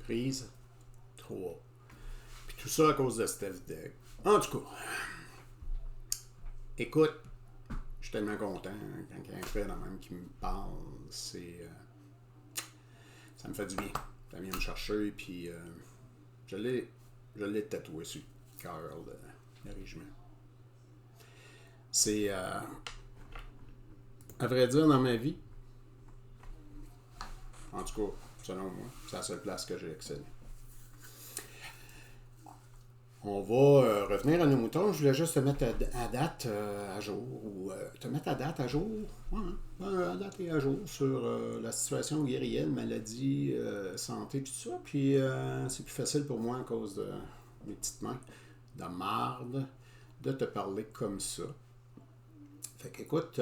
Prise 3. Puis tout ça à cause de Steph Deck. En tout cas, écoute, je suis tellement content quand il y a un frère même qui me parle. Ça me fait du bien. Ça vient me chercher, puis je l'ai tatoué sur le cœur, le régiment. C'est, à vrai dire, dans ma vie, en tout cas, selon moi, c'est la seule place que j'ai excellé. On va revenir à nos moutons. Je voulais juste te mettre à date à jour. Ou te mettre à date à jour. Ouais, à date et à jour sur la situation guérielle, maladie, santé, tout ça. Puis c'est plus facile pour moi à cause de mes petites mains de marde de te parler comme ça. Fait qu'écoute,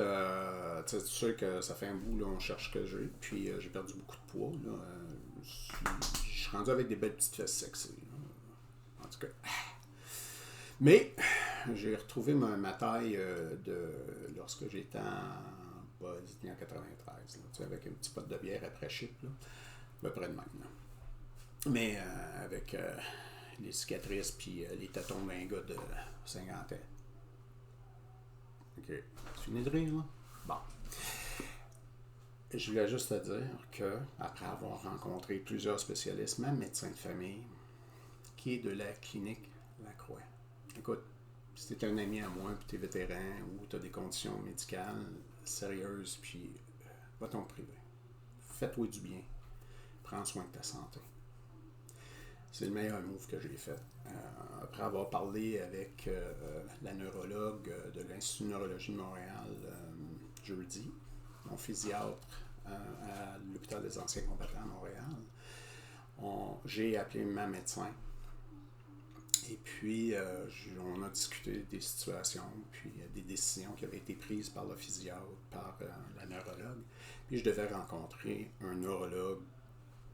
tu sais que ça fait un bout, là, on cherche ce que j'ai. Puis j'ai perdu beaucoup de poids. Là. Je suis rendu avec des belles petites fesses sexy. Là. En tout cas. Mais j'ai retrouvé ma taille de lorsque j'étais en Bosnie en 93, là, avec un petit pot de bière après chip, là, à peu près de même. Là. Mais avec les cicatrices puis les tâtons d'un gars de 50 ans. Ok, tu finis de rire, là? Bon. Je voulais juste te dire que, après avoir rencontré plusieurs spécialistes, même médecin de famille, qui est de la clinique Lacroix. Écoute, si t'es un ami à moi, puis t'es vétéran, ou t'as des conditions médicales sérieuses, puis va ton privé. Fais-toi du bien. Prends soin de ta santé. C'est le meilleur move que j'ai fait. Après avoir parlé avec la neurologue de l'Institut de neurologie de Montréal jeudi, mon physiatre à l'hôpital des anciens combattants à Montréal, j'ai appelé ma médecin. Et puis, on a discuté des situations, puis des décisions qui avaient été prises par le physiatre, par la neurologue. Puis, je devais rencontrer un neurologue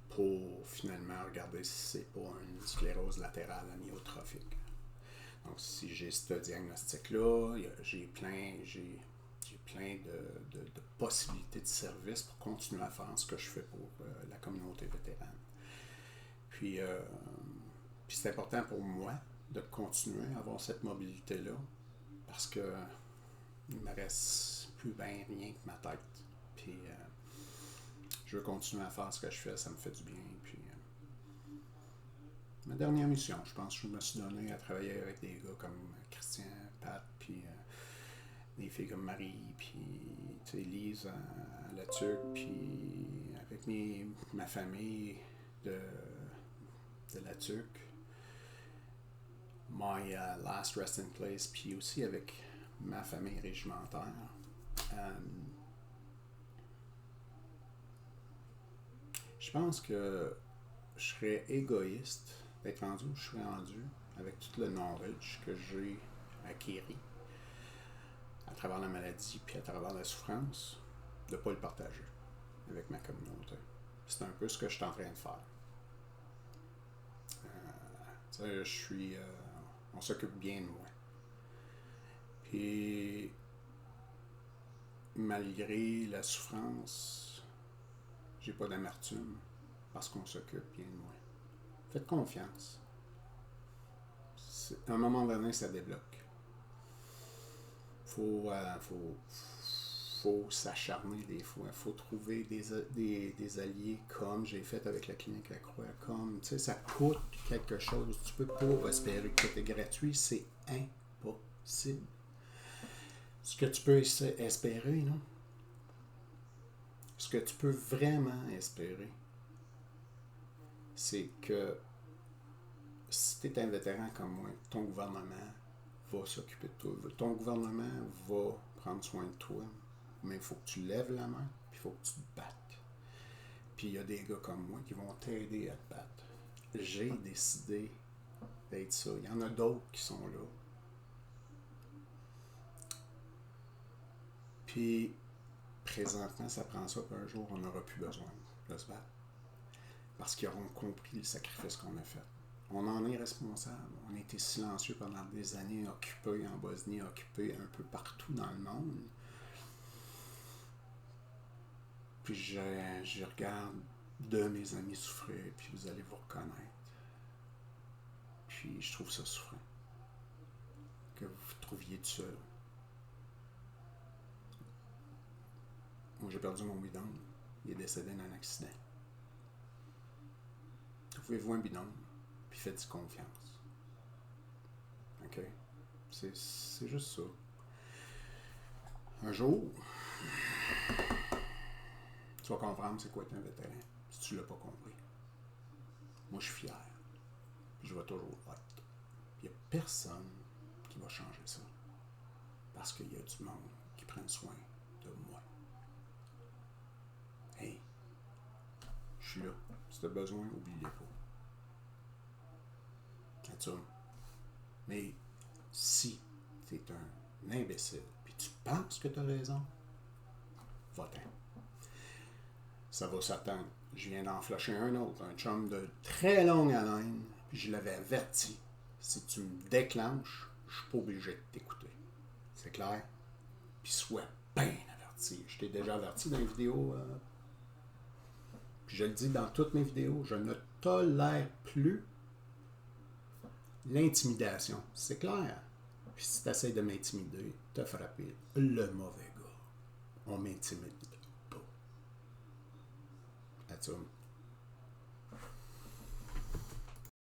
pour finalement regarder si c'est pas une sclérose latérale amyotrophique. Donc, si j'ai ce diagnostic-là, j'ai plein de possibilités de services pour continuer à faire ce que je fais pour la communauté vétérane. Puis c'est important pour moi de continuer à avoir cette mobilité-là parce que il me reste plus bien rien que ma tête. Puis je veux continuer à faire ce que je fais, ça me fait du bien. Puis ma dernière mission, je pense que je me suis donné à travailler avec des gars comme Christian, Pat, puis des filles comme Marie, puis Lise à la Tuque, puis avec ma famille de la Tuque. My Last Resting Place, puis aussi avec ma famille régimentaire. Je pense que je serais égoïste d'être rendu où je suis rendu avec tout le knowledge que j'ai acquis à travers la maladie puis à travers la souffrance, de ne pas le partager avec ma communauté. C'est un peu ce que je suis en train de faire. Je suis... on s'occupe bien de moi. Puis, malgré la souffrance, j'ai pas d'amertume parce qu'on s'occupe bien de moi. Faites confiance. À un moment donné, ça débloque. Faut s'acharner des fois. Faut trouver des alliés comme j'ai fait avec la clinique Lacroix. Comme, tu sais, ça coûte quelque chose. Tu peux pas espérer que c'est gratuit. C'est impossible. Ce que tu peux espérer, non? Ce que tu peux vraiment espérer, c'est que si tu es un vétéran comme moi, ton gouvernement va s'occuper de toi. Ton gouvernement va prendre soin de toi. Mais il faut que tu lèves la main, puis il faut que tu te battes. Puis il y a des gars comme moi qui vont t'aider à te battre. J'ai décidé d'être ça. Il y en a d'autres qui sont là. Puis présentement, ça prend ça, puis un jour, on n'aura plus besoin de se battre. Parce qu'ils auront compris le sacrifice qu'on a fait. On en est responsable. On a été silencieux pendant des années, occupés en Bosnie, occupés un peu partout dans le monde. Puis je regarde de mes amis souffrir, puis vous allez vous reconnaître. Puis je trouve ça souffrant. Que vous vous trouviez tout seul. Moi, j'ai perdu mon binôme. Il est décédé d'un accident. Trouvez-vous un binôme, puis faites-y confiance. OK? C'est juste ça. Un jour, tu vas comprendre c'est quoi être un vétéran, si tu ne l'as pas compris. Moi, je suis fier. Puis je vais toujours l'être. Il n'y a personne qui va changer ça. Parce qu'il y a du monde qui prend soin de moi. Hey, je suis là. Si tu as besoin, oublie-les pas. Là-dessus. Mais si tu es un imbécile, puis tu penses que tu as raison, va-t'en. Ça va s'attendre. Je viens d'en flasher un autre, un chum de très longue haleine, puis je l'avais averti. Si tu me déclenches, je suis pas obligé de t'écouter. C'est clair? Puis sois bien averti. Je t'ai déjà averti dans les vidéos. Puis je le dis dans toutes mes vidéos, je ne tolère plus l'intimidation. C'est clair? Puis si tu essaies de m'intimider, te frapper, le mauvais gars. On m'intimide pas. Là-dessus.